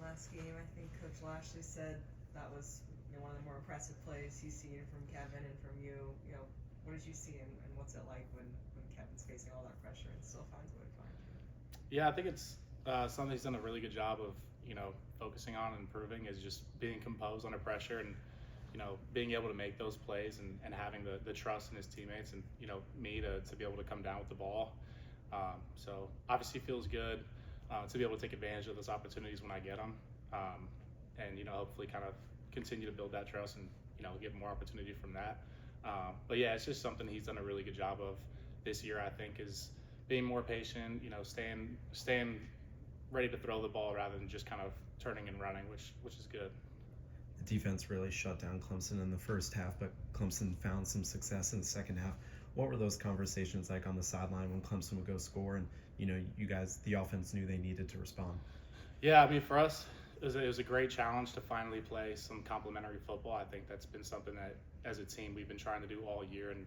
last game. I think Coach Lashley said that was one of the more impressive plays he's seen from Kevin and from you. What did you see and what's it like when Kevin's facing all that pressure and still finds a way to find you? Yeah, I think it's something he's done a really good job of, focusing on and improving is just being composed under pressure and, being able to make those plays and having the trust in his teammates and, me to be able to come down with the ball. So obviously feels good to be able to take advantage of those opportunities when I get them. And, hopefully kind of continue to build that trust and, get more opportunity from that. But yeah, it's just something he's done a really good job of this year, I think, is being more patient, staying ready to throw the ball rather than just kind of turning and running, which is good. The defense really shut down Clemson in the first half, but Clemson found some success in the second half. What were those conversations like on the sideline when Clemson would go score and, you guys, the offense knew they needed to respond? Yeah, I mean, for us, it was a great challenge to finally play some complementary football. I think that's been something that, as a team, we've been trying to do all year and,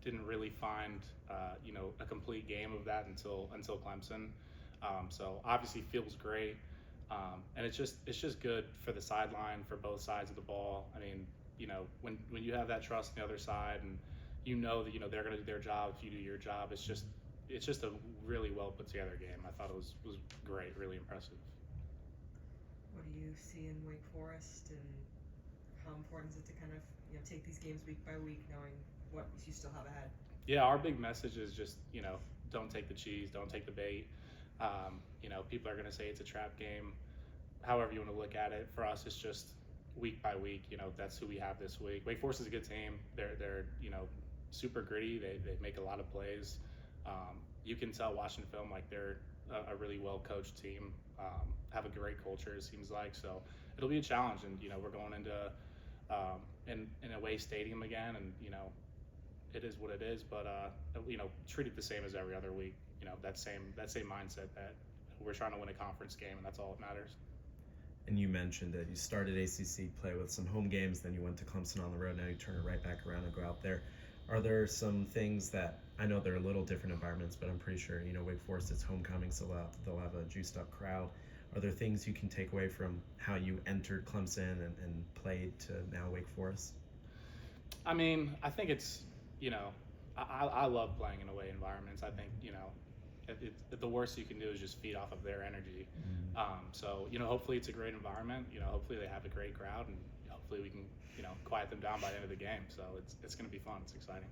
didn't really find, a complete game of that until Clemson. So obviously feels great. And it's just good for the sideline, for both sides of the ball. I mean, when you have that trust on the other side and that, they're going to do their job if you do your job, it's just a really well put together game. I thought it was great, really impressive. What do you see in Wake Forest and how important is it to kind of take these games week by week knowing what you still have ahead? Yeah, our big message is just, don't take the cheese, don't take the bait. People are going to say it's a trap game. However you want to look at it, for us, it's just week by week. That's who we have this week. Wake Forest is a good team. They're super gritty. They make a lot of plays. You can tell watching film like they're a really well coached team. Have a great culture, it seems like. So it'll be a challenge, and we're going into in a away stadium again, and it is what it is. But treat it the same as every other week. That same mindset that we're trying to win a conference game, and that's all that matters. And you mentioned that you started ACC play with some home games, then you went to Clemson on the road. Now you turn it right back around and go out there. Are there some things that, I know they're a little different environments, but I'm pretty sure, Wake Forest, it's homecoming, so they'll have a juiced up crowd. Are there things you can take away from how you entered Clemson and played to now Wake Forest? I mean, I think it's, I love playing in away environments. I think, the worst you can do is just feed off of their energy. So, hopefully it's a great environment. Hopefully they have a great crowd, and hopefully we can, quiet them down by the end of the game. So it's going to be fun. It's exciting.